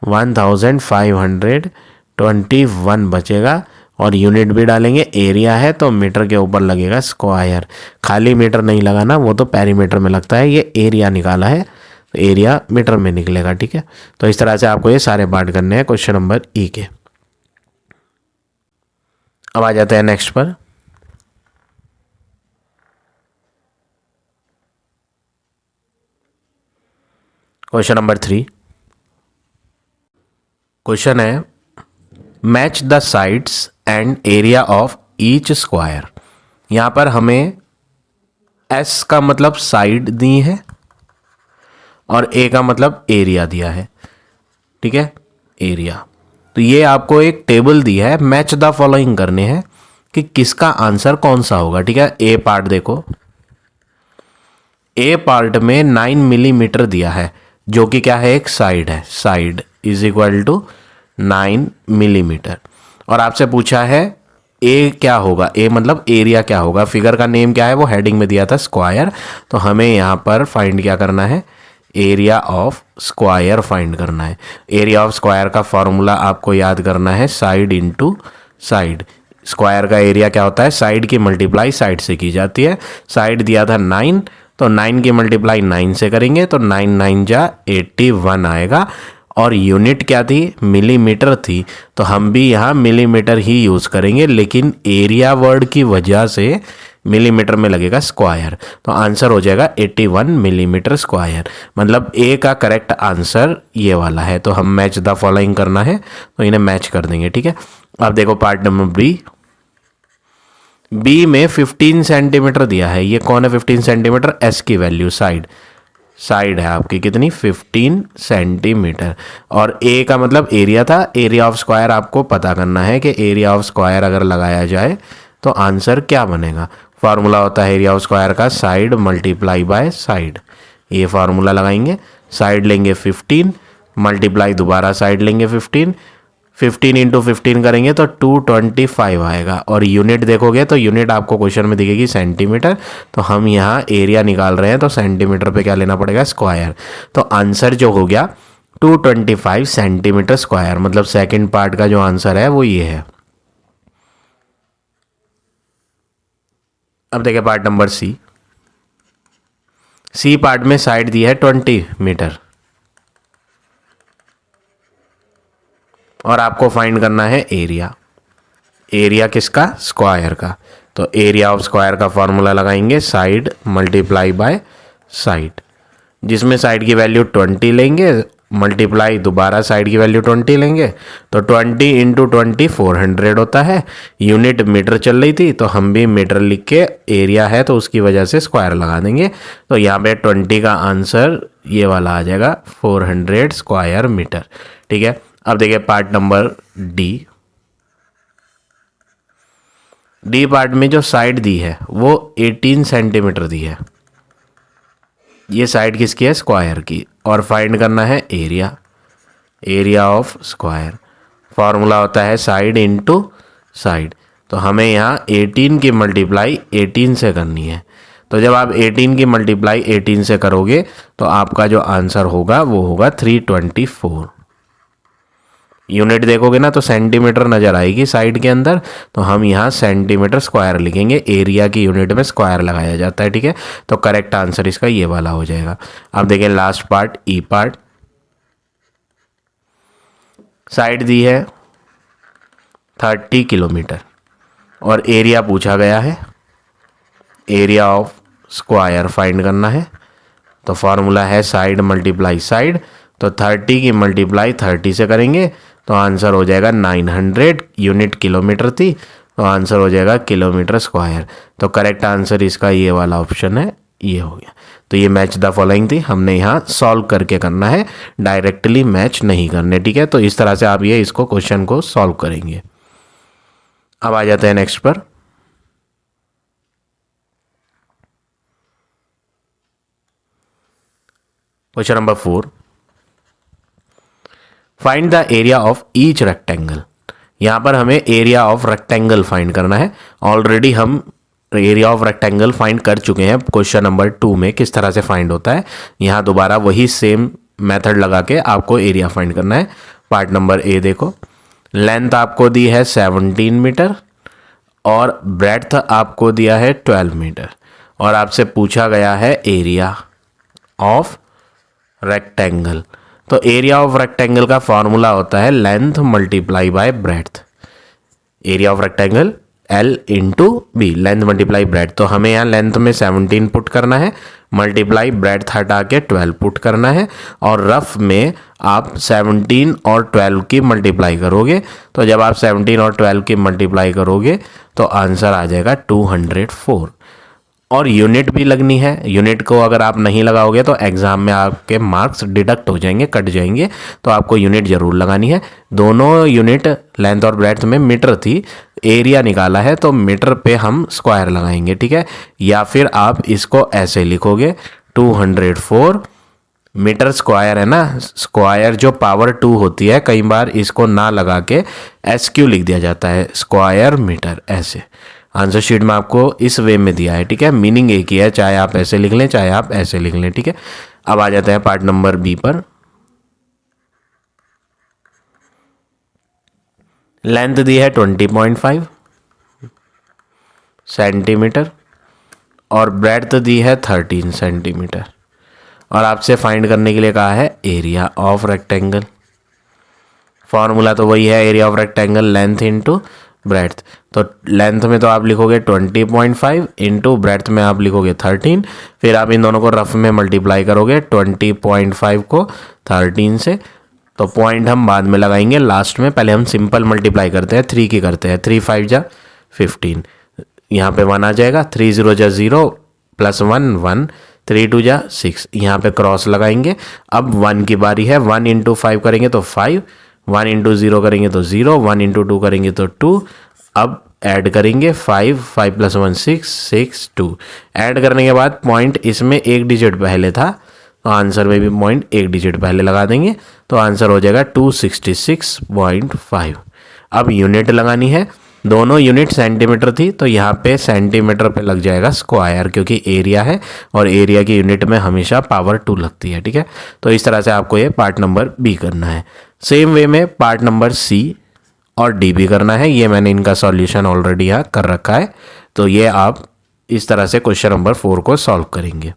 1521 बचेगा। और यूनिट भी डालेंगे, एरिया है तो मीटर के ऊपर लगेगा स्क्वायर, खाली मीटर नहीं लगाना, वो तो पेरीमीटर में लगता है, ये एरिया निकाला है तो एरिया मीटर में निकलेगा, ठीक है। तो इस तरह से आपको ये सारे पार्ट करने हैं क्वेश्चन नंबर ई के। अब आ जाते हैं नेक्स्ट पर। Question number 3। क्वेश्चन है match the sides and area of each square. यहां पर हमें एस का मतलब साइड दी है और ए का मतलब एरिया दिया है, ठीक है, एरिया। तो ये आपको एक टेबल दी है, मैच द फॉलोइंग करने हैं कि किसका आंसर कौन सा होगा, ठीक है। ए पार्ट देखो, ए पार्ट में 9 मिलीमीटर दिया है, जो कि क्या है, एक साइड है, side is equal to 9 millimetre. और आपसे पूछा है ए क्या होगा, ए मतलब एरिया क्या होगा। फिगर का नेम क्या है, वो हेडिंग में दिया था स्क्वायर। तो हमें यहाँ पर फाइंड क्या करना है, एरिया ऑफ स्क्वायर फाइंड करना है। एरिया ऑफ स्क्वायर का फॉर्मूला आपको याद करना है, साइड इंटू साइड। स्क्वायर का एरिया क्या होता है, साइड की मल्टीप्लाई साइड से की जाती है। साइड दिया था 9, तो 9 की मल्टीप्लाई 9 से करेंगे तो 9 9 जा 81 आएगा। और यूनिट क्या थी, मिलीमीटर थी, तो हम भी यहाँ मिलीमीटर ही यूज़ करेंगे, लेकिन एरिया वर्ड की वजह से मिलीमीटर में लगेगा स्क्वायर। तो आंसर हो जाएगा 81 मिलीमीटर स्क्वायर। मतलब ए का करेक्ट आंसर ये वाला है। तो हम मैच द फॉलोइंग करना है, तो इन्हें मैच कर देंगे, ठीक है। अब देखो पार्ट नंबर बी। बी में 15 सेंटीमीटर दिया है, ये कौन है 15 सेंटीमीटर, एस की वैल्यू, साइड, साइड है आपकी कितनी, 15 सेंटीमीटर। और ए का मतलब एरिया था। एरिया ऑफ स्क्वायर आपको पता करना है कि एरिया ऑफ स्क्वायर अगर लगाया जाए तो आंसर क्या बनेगा। फार्मूला होता है एरिया ऑफ स्क्वायर का, साइड मल्टीप्लाई बाय साइड। ये फार्मूला लगाएंगे, साइड लेंगे 15 मल्टीप्लाई दोबारा साइड लेंगे 15, 15 इंटू 15 करेंगे तो 225 आएगा। और यूनिट देखोगे तो यूनिट आपको क्वेश्चन में दिखेगी सेंटीमीटर। तो हम यहाँ एरिया निकाल रहे हैं, तो सेंटीमीटर पे क्या लेना पड़ेगा, स्क्वायर। तो आंसर जो हो गया 225 सेंटीमीटर स्क्वायर। मतलब सेकंड पार्ट का जो आंसर है वो ये है। अब देखिए part number C. C part में साइड दी है 20 मीटर और आपको फाइंड करना है एरिया। एरिया किसका, स्क्वायर का। तो एरिया ऑफ स्क्वायर का फॉर्मूला लगाएंगे, साइड मल्टीप्लाई बाय साइड, जिसमें साइड की वैल्यू 20 लेंगे, मल्टीप्लाई दोबारा साइड की वैल्यू 20 लेंगे, तो 20 इंटू 20 400 होता है। यूनिट मीटर चल रही थी तो हम भी मीटर लिख के, एरिया है तो उसकी वजह से स्क्वायर लगा देंगे। तो यहाँ पे 20 का आंसर ये वाला आ जाएगा, 400 स्क्वायर मीटर, ठीक है। अब देखिए part number D. D part में जो साइड दी है वो 18 सेंटीमीटर दी है। ये साइड किसकी है, स्क्वायर की। और फाइंड करना है area, area of square. Formula होता है साइड इंटू साइड। तो हमें यहाँ 18 की मल्टीप्लाई 18 से करनी है। तो जब आप 18 की मल्टीप्लाई 18 से करोगे तो आपका जो आंसर होगा वो होगा 324। यूनिट देखोगे ना तो सेंटीमीटर नज़र आएगी साइड के अंदर, तो हम यहाँ सेंटीमीटर स्क्वायर लिखेंगे, एरिया की यूनिट में स्क्वायर लगाया जाता है, ठीक है। तो करेक्ट आंसर इसका ये वाला हो जाएगा। अब देखिए लास्ट पार्ट, ई पार्ट। साइड दी है 30 किलोमीटर और एरिया पूछा गया है, एरिया ऑफ स्क्वायर फाइंड करना है। तो फॉर्मूला है साइड मल्टीप्लाई साइड, तो 30 की मल्टीप्लाई 30 से करेंगे तो आंसर हो जाएगा 900, यूनिट किलोमीटर थी तो आंसर हो जाएगा किलोमीटर स्क्वायर। तो करेक्ट आंसर इसका ये वाला ऑप्शन है, ये हो गया। तो ये मैच द फॉलोइंग थी, हमने यहाँ सॉल्व करके करना है, डायरेक्टली मैच नहीं करने, ठीक है। तो इस तरह से आप ये इसको क्वेश्चन को सॉल्व करेंगे। अब आ जाते हैं नेक्स्ट पर। Question number 4, find the area of each rectangle. यहाँ पर हमें एरिया ऑफ रेक्टेंगल फाइंड करना है। ऑलरेडी हम एरिया ऑफ रेक्टेंगल फाइंड कर चुके हैं क्वेश्चन नंबर 2 में, किस तरह से फाइंड होता है। यहाँ दोबारा वही सेम मेथड लगा के आपको एरिया फाइंड करना है। पार्ट नंबर ए देखो, लेंथ आपको दी है 17 मीटर और ब्रेड्थ आपको दिया है 12 मीटर और आपसे पूछा गया है एरिया ऑफ रेक्टेंगल। तो एरिया ऑफ रेक्टेंगल का फॉर्मूला होता है length multiply by breadth. Area of rectangle L into B, length multiply breadth. तो हमें यहाँ लेंथ में 17 पुट करना है, मल्टीप्लाई ब्रेड्थ हटा के 12 पुट करना है और रफ में आप 17 और 12 की मल्टीप्लाई करोगे। तो जब आप 17 और 12 की मल्टीप्लाई करोगे तो आंसर आ जाएगा 204। और यूनिट भी लगनी है, यूनिट को अगर आप नहीं लगाओगे तो एग्जाम में आपके मार्क्स डिडक्ट हो जाएंगे, कट जाएंगे। तो आपको यूनिट जरूर लगानी है। दोनों यूनिट लेंथ और ब्रेड्थ में मीटर थी, एरिया निकाला है तो मीटर पे हम स्क्वायर लगाएंगे, ठीक है। या फिर आप इसको ऐसे लिखोगे 204 मीटर स्क्वायर है ना, स्क्वायर जो पावर 2 होती है, कई बार इसको ना लगा के SQ लिख दिया जाता है, स्क्वायर मीटर। ऐसे आंसर शीट में आपको इस वे में दिया है, ठीक है। मीनिंग एक ही है, चाहे आप ऐसे लिख लें चाहे आप ऐसे लिख लें, ठीक है। अब आ जाते हैं पार्ट नंबर बी पर। लेंथ दी है 20.5 सेंटीमीटर और ब्रेड्थ दी है 13 सेंटीमीटर और आपसे फाइंड करने के लिए कहा है एरिया ऑफ रेक्टेंगल। फॉर्मूला तो वही है, area of rectangle length into breadth. तो लेंथ में तो आप लिखोगे 20.5 इंटू ब्रेड्थ में आप लिखोगे 13, फिर आप इन दोनों को रफ में मल्टीप्लाई करोगे 20.5 को 13 से। तो पॉइंट हम बाद में लगाएंगे लास्ट में, पहले हम सिंपल मल्टीप्लाई करते हैं, 3 की करते हैं। 3 5 जा 15, यहाँ पे 1 आ जाएगा, 3 0 जा 0 प्लस 1 1, 3 2 जा 6, यहाँ पे क्रॉस लगाएंगे। अब 1 की बारी है, 1 इंटू 5 करेंगे तो 5, 1 इंटू 0 करेंगे तो 0, 1 इंटू 2 करेंगे तो 2। अब ऐड करेंगे 5 5 प्लस 1 6 6 2। ऐड करने के बाद पॉइंट इसमें एक डिजिट पहले था तो आंसर में भी पॉइंट एक डिजिट पहले लगा देंगे तो आंसर हो जाएगा 266.5। अब यूनिट लगानी है, दोनों यूनिट सेंटीमीटर थी तो यहाँ पे सेंटीमीटर पे लग जाएगा स्क्वायर, क्योंकि एरिया है और एरिया की यूनिट में हमेशा पावर 2 लगती है, ठीक है। तो इस तरह से आपको ये पार्ट नंबर बी करना है। सेम वे में पार्ट नंबर सी और डी भी करना है। ये मैंने इनका सॉल्यूशन ऑलरेडी यहाँ कर रखा है, तो ये आप इस तरह से क्वेश्चन नंबर 4 को सॉल्व करेंगे।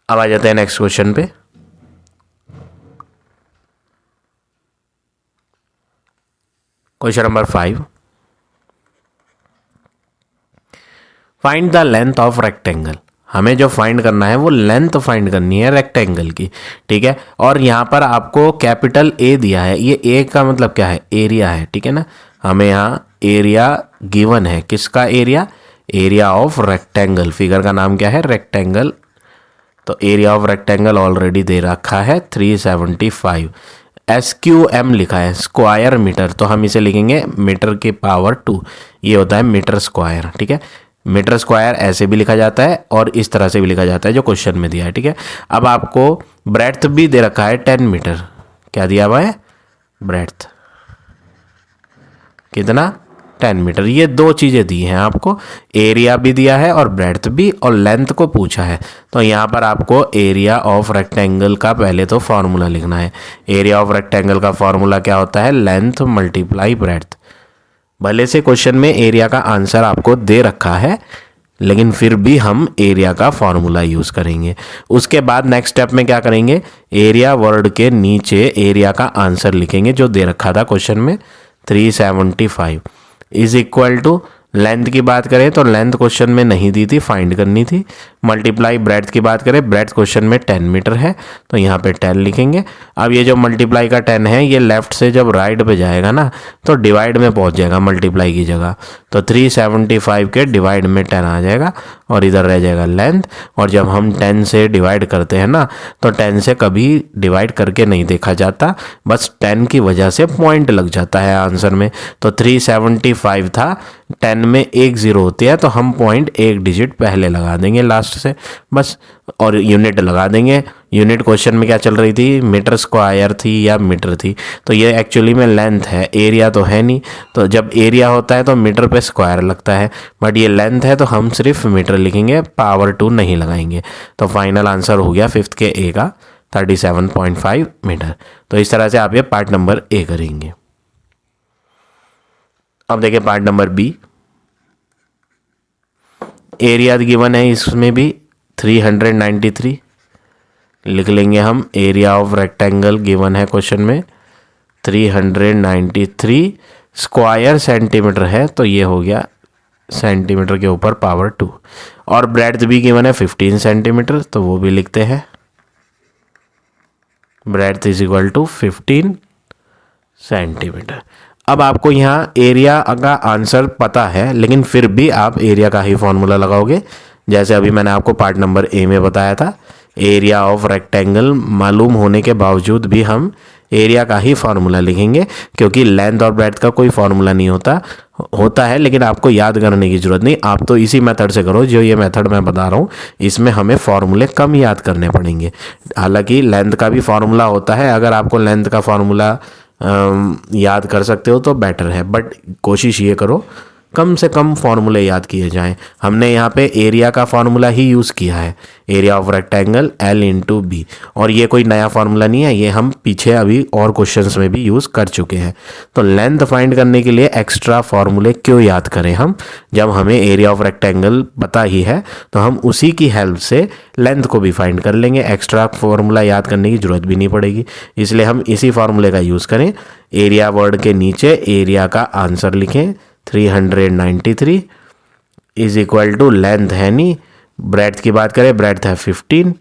अब आ जाते हैं नेक्स्ट क्वेश्चन पे। Question number 5, find the length of rectangle. हमें जो फाइंड करना है वो लेंथ फाइंड करनी है रेक्टेंगल की, ठीक है। और यहाँ पर आपको कैपिटल ए दिया है, ये ए का मतलब क्या है, एरिया है, ठीक है ना। हमें यहाँ एरिया गिवन है, किसका area, area of rectangle. Figure का नाम क्या है, रेक्टेंगल। तो एरिया ऑफ रेक्टेंगल ऑलरेडी दे रखा है 375। SQM लिखा है, स्क्वायर मीटर, तो हम इसे लिखेंगे मीटर की पावर 2, ये होता है मीटर स्क्वायर, ठीक है। मीटर स्क्वायर ऐसे भी लिखा जाता है और इस तरह से भी लिखा जाता है जो क्वेश्चन में दिया है, ठीक है। अब आपको ब्रेड्थ भी दे रखा है 10 मीटर, क्या दिया हुआ है, ब्रेड्थ कितना 10 मीटर। ये दो चीज़ें दी हैं आपको, एरिया भी दिया है और ब्रेड्थ भी, और लेंथ को पूछा है। तो यहाँ पर आपको एरिया ऑफ रेक्टेंगल का पहले तो फॉर्मूला लिखना है। एरिया ऑफ रेक्टेंगल का फॉर्मूला क्या होता है? Length multiply breadth. भले से क्वेश्चन में एरिया का आंसर आपको दे रखा है, लेकिन फिर भी हम एरिया का फॉर्मूला यूज़ करेंगे। उसके बाद नेक्स्ट स्टेप में क्या करेंगे? एरिया वर्ड के नीचे एरिया का आंसर लिखेंगे जो दे रखा था क्वेश्चन में, 375 इज इक्वल टू, लेंथ की बात करें तो लेंथ क्वेश्चन में नहीं दी थी, फाइंड करनी थी। मल्टीप्लाई ब्रेड्थ की बात करें, ब्रेड्थ क्वेश्चन में 10 मीटर है तो यहाँ पे 10 लिखेंगे। अब ये जो मल्टीप्लाई का 10 है ये लेफ्ट से जब राइट पे जाएगा ना तो डिवाइड में पहुँच जाएगा मल्टीप्लाई की जगह, तो 375 के डिवाइड में 10 आ जाएगा और इधर रह जाएगा लेंथ। और जब हम 10 से डिवाइड करते हैं ना तो 10 से कभी डिवाइड करके नहीं देखा जाता, बस 10 की वजह से पॉइंट लग जाता है आंसर में। तो 375 था, 10 में एक जीरो होती है तो हम पॉइंट एक डिजिट पहले लगा देंगे लास्ट से बस, और यूनिट लगा देंगे। यूनिट क्वेश्चन में क्या चल रही थी? मीटर स्क्वायर थी या मीटर थी, तो ये एक्चुअली में लेंथ है, एरिया तो है नहीं। तो जब एरिया होता है तो मीटर पे स्क्वायर लगता है, बट ये लेंथ है तो हम सिर्फ मीटर लिखेंगे, पावर 2 नहीं लगाएंगे। तो फाइनल आंसर हो गया फिफ्थ के ए का 37.5 मीटर। तो इस तरह से आप ये पार्ट नंबर ए करेंगे। अब देखिए part number B. Area given है इसमें भी 393 लिख लेंगे हम। एरिया ऑफ रेक्टेंगल गिवन है क्वेश्चन में 393, स्क्वायर सेंटीमीटर है तो ये हो गया सेंटीमीटर के ऊपर पावर 2, और ब्रेड्थ भी गिवन है 15 सेंटीमीटर तो वो भी लिखते हैं, breadth is equal to 15 centimetre. अब आपको यहाँ एरिया का आंसर पता है, लेकिन फिर भी आप एरिया का ही फॉर्मूला लगाओगे, जैसे अभी मैंने आपको पार्ट नंबर ए में बताया था। एरिया ऑफ रेक्टेंगल मालूम होने के बावजूद भी हम एरिया का ही फॉर्मूला लिखेंगे, क्योंकि लेंथ और ब्रेड्थ का कोई फॉर्मूला नहीं होता है, लेकिन आपको याद करने की ज़रूरत नहीं। आप तो इसी मेथड से करो, जो ये मेथड मैं बता रहा हूँ इसमें हमें फॉर्मूले कम याद करने पड़ेंगे। हालांकि लेंथ का भी फॉर्मूला होता है, अगर आपको लेंथ का फॉर्मूला याद कर सकते हो तो बेटर है, बट कोशिश ये करो कम से कम फॉर्मूले याद किए जाएं। हमने यहाँ पे एरिया का फॉर्मूला ही यूज़ किया है, area of rectangle L into B, और ये कोई नया फॉर्मूला नहीं है, ये हम पीछे अभी और क्वेश्चंस में भी यूज़ कर चुके हैं। तो लेंथ फाइंड करने के लिए एक्स्ट्रा फॉर्मूले क्यों याद करें हम, जब हमें एरिया ऑफ रेक्टेंगल पता ही है तो हम उसी की हेल्प से लेंथ को भी फाइंड कर लेंगे, एक्स्ट्रा फॉर्मूला याद करने की ज़रूरत भी नहीं पड़ेगी। इसलिए हम इसी फॉर्मूले का यूज़ करें। एरिया वर्ड के नीचे एरिया का आंसर लिखें 393 इज इक्वल टू, लेंथ है नहीं, ब्रेड्थ की बात करें ब्रेड्थ है 15।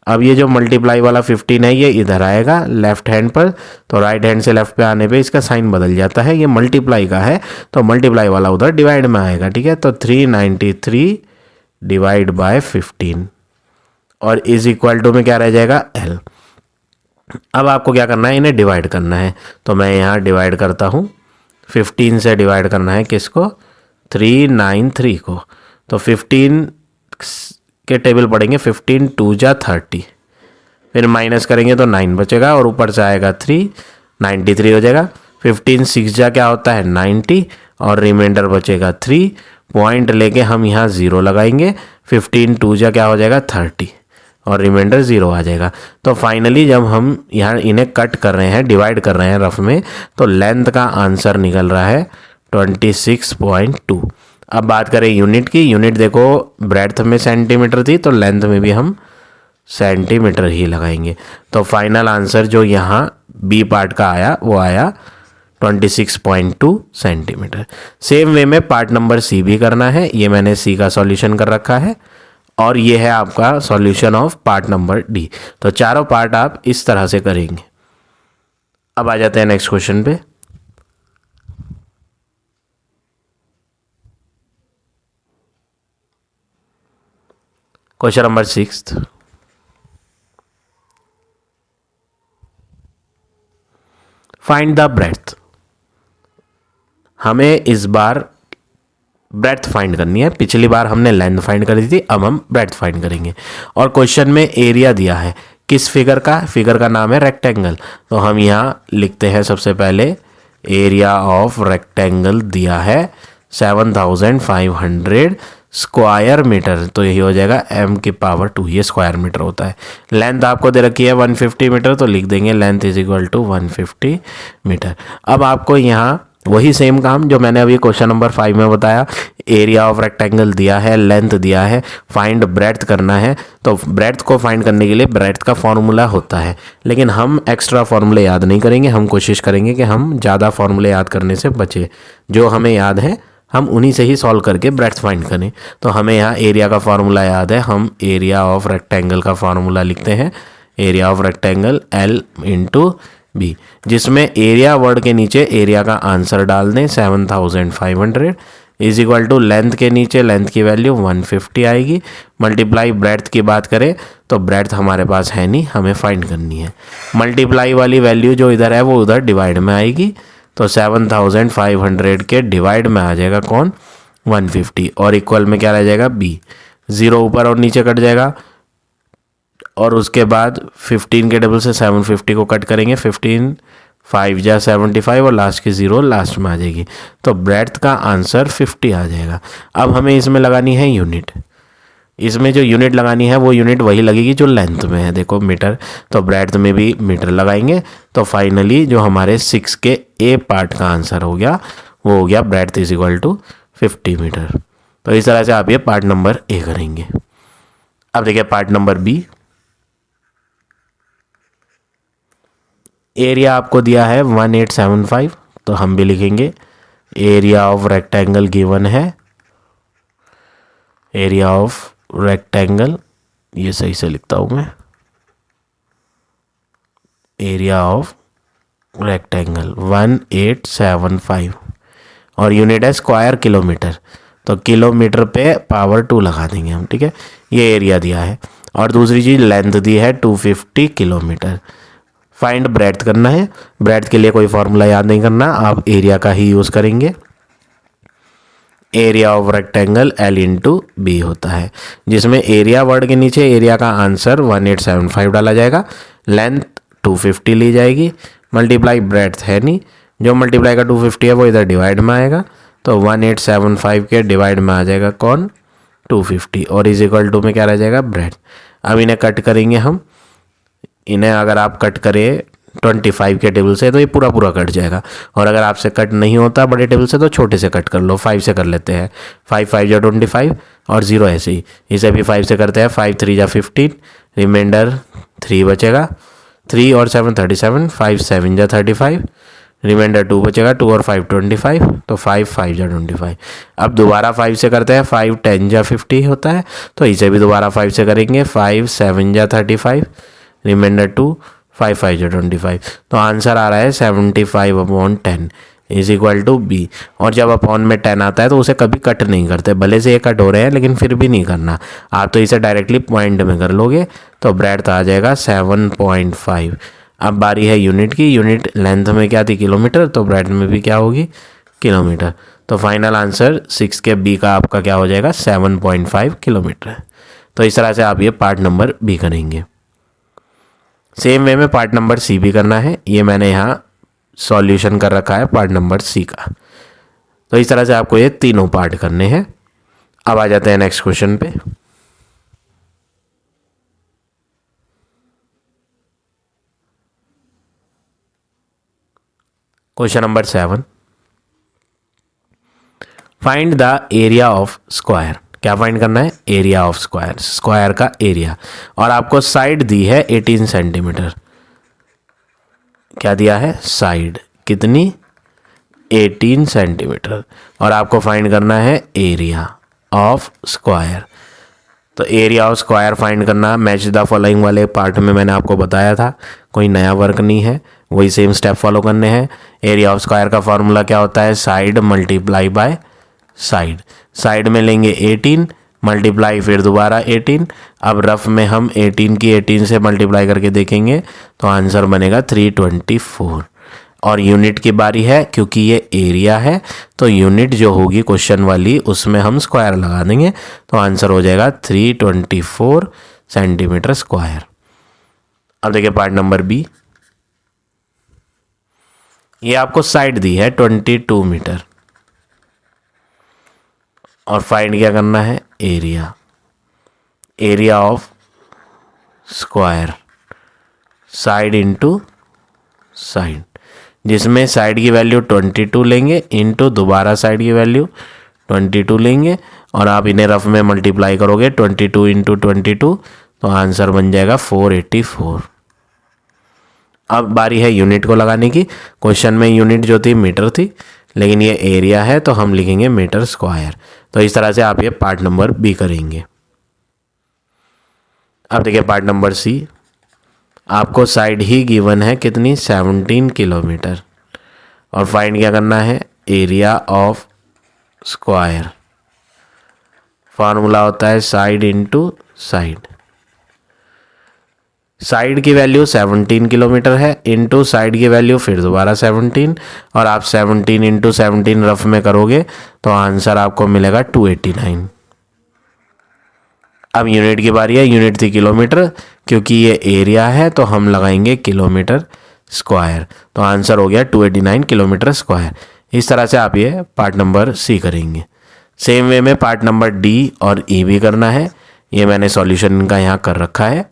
अब ये जो मल्टीप्लाई वाला 15 है ये इधर आएगा लेफ्ट हैंड पर, तो राइट हैंड से लेफ्ट पे आने पे इसका साइन बदल जाता है, ये मल्टीप्लाई का है तो मल्टीप्लाई वाला उधर डिवाइड में आएगा, ठीक है। तो 393 डिवाइड बाय 15 और इज इक्वल टू में क्या रह जाएगा? L। अब आपको क्या करना है? इन्हें डिवाइड करना है, तो मैं यहाँ डिवाइड करता हूँ। 15 से डिवाइड करना है किसको? 393 को। तो 15 के टेबल पढ़ेंगे, 15 2 जा 30, फिर माइनस करेंगे तो 9 बचेगा और ऊपर से आएगा 3, 93 हो जाएगा। 15 6 जा क्या होता है? 90, और रिमाइंडर बचेगा 3। पॉइंट लेके हम यहाँ 0 लगाएंगे। 15 2 जा क्या हो जाएगा? 30, और रिमाइंडर 0 आ जाएगा। तो फाइनली जब हम यहाँ इन्हें कट कर रहे हैं, डिवाइड कर रहे हैं रफ में, तो लेंथ का आंसर निकल रहा है 26.2। अब बात करें यूनिट की, यूनिट देखो ब्रेड्थ में सेंटीमीटर थी तो लेंथ में भी हम सेंटीमीटर ही लगाएंगे। तो फाइनल आंसर जो यहाँ बी पार्ट का आया वो आया 26.2 सेंटीमीटर। सेम वे में पार्ट नंबर सी भी करना है, ये मैंने सी का सॉल्यूशन कर रखा है, और ये है आपका solution of part number D. तो चारों पार्ट आप इस तरह से करेंगे। अब आ जाते हैं नेक्स्ट क्वेश्चन पे। Question number 6, find the breadth. हमें इस बार ब्रेड्थ फाइंड करनी है, पिछली बार हमने लेंथ फाइंड करी थी, अब हम ब्रेड्थ फाइंड करेंगे। और क्वेश्चन में एरिया दिया है किस फिगर का? फिगर का नाम है रेक्टेंगल। तो हम यहाँ लिखते हैं सबसे पहले एरिया ऑफ रेक्टेंगल दिया है 7500 स्क्वायर मीटर, तो यही हो जाएगा m⁻², ये स्क्वायर मीटर होता है। लेंथ आपको दे रखी है 150 मीटर, तो लिख देंगे length is equal to 150 metre. अब आपको यहाँ वही सेम काम जो मैंने अभी क्वेश्चन नंबर 5 में बताया, एरिया ऑफ रेक्टेंगल दिया है, लेंथ दिया है, फाइंड ब्रेड्थ करना है। तो ब्रेड्थ को फाइंड करने के लिए ब्रेड्थ का फॉर्मूला होता है, लेकिन हम एक्स्ट्रा फॉर्मूले याद नहीं करेंगे, हम कोशिश करेंगे कि हम ज़्यादा फॉर्मूले याद करने से बचे। जो हमें याद है हम उन्हीं से ही सॉल्व करके ब्रेड्थ फाइंड करें। तो हमें यहाँ एरिया का फार्मूला याद है, हम एरिया ऑफ रेक्टेंगल का फार्मूला लिखते हैं, area of rectangle L into B, जिसमें एरिया वर्ड के नीचे एरिया का आंसर डाल दें 7500 इज इक्वल टू लेंथ के नीचे लेंथ की वैल्यू 150 आएगी, मल्टीप्लाई ब्रेड्थ की बात करें तो ब्रेड्थ हमारे पास है नहीं, हमें फाइंड करनी है। मल्टीप्लाई वाली वैल्यू जो इधर है वो उधर डिवाइड में आएगी, तो 7500 के डिवाइड में आ जाएगा कौन, 150, और इक्वल में क्या रह जाएगा बी, 0 ऊपर और नीचे कट जाएगा, और उसके बाद 15 के डबल से 750 को कट करेंगे, 15 5 जा 75 और लास्ट की 0 लास्ट में आ जाएगी, तो ब्रेड्थ का आंसर 50 आ जाएगा। अब हमें इसमें लगानी है यूनिट, इसमें जो यूनिट लगानी है वो यूनिट वही लगेगी जो लेंथ में है, देखो मीटर, तो ब्रेड्थ में भी मीटर लगाएंगे। तो फाइनली जो हमारे 6 के ए पार्ट का आंसर हो गया वो हो गया breadth is equal to 50 metre. तो इस तरह से आप ये पार्ट नंबर ए करेंगे। अब देखिए पार्ट नंबर बी, एरिया आपको दिया है 1875, तो हम भी लिखेंगे एरिया ऑफ रेक्टेंगल गिवन है, एरिया ऑफ रेक्टेंगल, ये सही से लिखता हूँ मैं, एरिया ऑफ रेक्टेंगल 1875 और यूनिट है स्क्वायर किलोमीटर, तो किलोमीटर पे पावर 2 लगा देंगे हम, ठीक है। ये एरिया दिया है और दूसरी चीज़ लेंथ दी है 250 किलोमीटर। फाइंड ब्रेड्थ करना है, ब्रेड्थ के लिए कोई फॉर्मूला याद नहीं करना, आप एरिया का ही यूज़ करेंगे। Area of rectangle L into B होता है, जिसमें एरिया वर्ड के नीचे एरिया का आंसर 1875 डाला जाएगा, लेंथ 250 ली जाएगी, मल्टीप्लाई ब्रेड्थ है नहीं, जो मल्टीप्लाई का 250 है वो इधर डिवाइड में आएगा, तो 1875 के डिवाइड में आ जाएगा कौन, 250, और इज इक्वल टू में क्या रह जाएगा ब्रेड्थ। अब इन्हें कट करेंगे हम, इन्हें अगर आप कट करें 25 के टेबल से तो ये पूरा पूरा कट जाएगा, और अगर आपसे कट नहीं होता बड़े टेबल से तो छोटे से कट कर लो, 5 से कर लेते हैं, 5 5 जा 25 और 0 ऐसे ही, इसे भी 5 से करते हैं, 5 3 जा 15, रिमाइंडर 3 बचेगा, 3 और 7 37, 5 7 जा 35, रिमाइंडर 2 बचेगा, 2 और 5 25, तो 5 5 जा 25। अब दोबारा 5 से करते हैं, 5 10 जा 50 होता है, तो इसे भी दोबारा 5 से करेंगे, 5 7 जा 35, रिमाइंडर 2, 5 5 जा 25, तो आंसर आ रहा है 75/10 इज इक्वल टू बी। और जब अपॉन में 10 आता है तो उसे कभी कट नहीं करते, भले से ये कट हो रहे हैं लेकिन फिर भी नहीं करना, आप तो इसे डायरेक्टली पॉइंट में कर लोगे, तो ब्रेड्थ आ जाएगा 7.5। अब बारी है यूनिट की, यूनिट लेंथ में क्या थी किलोमीटर, तो ब्रेड्थ में भी क्या होगी किलोमीटर, तो फाइनल आंसर 6 के बी का आपका क्या हो जाएगा 7.5 किलोमीटर। तो इस तरह से आप ये पार्ट नंबर बी करेंगे। सेम वे में पार्ट नंबर सी भी करना है, ये मैंने यहाँ सॉल्यूशन कर रखा है पार्ट नंबर सी का। तो इस तरह से आपको ये तीनों पार्ट करने हैं। अब आ जाते हैं नेक्स्ट क्वेश्चन पे। Question number 7, find the area of square. क्या फाइंड करना है, एरिया ऑफ स्क्वायर, स्क्वायर का एरिया, और आपको साइड दी है 18 सेंटीमीटर। क्या दिया है, साइड कितनी 18 सेंटीमीटर, और आपको फाइंड करना है एरिया ऑफ स्क्वायर। तो एरिया ऑफ स्क्वायर फाइंड करना, मैच द फॉलोइंग वाले पार्ट में मैंने आपको बताया था, कोई नया वर्क नहीं है, वही सेम स्टेप फॉलो करने हैं। एरिया ऑफ स्क्वायर का फॉर्मूला क्या होता है, side multiply by side, side में लेंगे 18 मल्टीप्लाई फिर दोबारा 18। अब रफ में हम 18 की 18 से मल्टीप्लाई करके देखेंगे तो आंसर बनेगा 324। और यूनिट की बारी है, क्योंकि ये एरिया है तो यूनिट जो होगी क्वेश्चन वाली उसमें हम स्क्वायर लगा देंगे, तो आंसर हो जाएगा 324 सेंटीमीटर स्क्वायर। अब देखिए पार्ट नंबर बी, ये आपको साइड दी है 22 मीटर, और फाइंड क्या करना है, area, area of square, side into side, जिसमें साइड की वैल्यू 22 लेंगे इनटू दोबारा साइड की वैल्यू 22 लेंगे, और आप इन्हें रफ में मल्टीप्लाई करोगे 22 इंटू 22, तो आंसर बन जाएगा 484। अब बारी है यूनिट को लगाने की। क्वेश्चन में यूनिट जो थी मीटर थी, लेकिन ये एरिया है तो हम लिखेंगे मीटर स्क्वायर। तो इस तरह से आप ये पार्ट नंबर बी करेंगे। अब देखिए पार्ट नंबर सी, आपको साइड ही गिवन है कितनी, 17 किलोमीटर, और फाइंड क्या करना है, एरिया ऑफ स्क्वायर। फार्मूला होता है साइड इनटू साइड। साइड की वैल्यू 17 किलोमीटर है, इनटू साइड की वैल्यू फिर दोबारा 17, और आप 17 इंटू 17 रफ में करोगे तो आंसर आपको मिलेगा 289। अब यूनिट की बारी है। यूनिट थी किलोमीटर, क्योंकि ये एरिया है तो हम लगाएंगे किलोमीटर स्क्वायर, तो आंसर हो गया 289 किलोमीटर स्क्वायर। इस तरह से आप ये पार्ट नंबर सी करेंगे। सेम वे में पार्ट नंबर डी और ई भी करना है। ये मैंने सॉल्यूशन इनका यहाँ कर रखा है।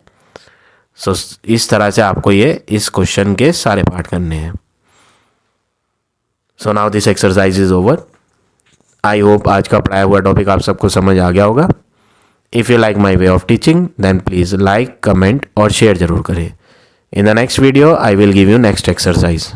सो इस तरह से आपको ये इस क्वेश्चन के सारे पार्ट करने हैं। So now this exercise is over. I hope आज का पढ़ाया हुआ टॉपिक आप सबको समझ आ गया होगा। If you like my way of teaching then please like, comment और शेयर जरूर करें। In the next video I will give you next exercise.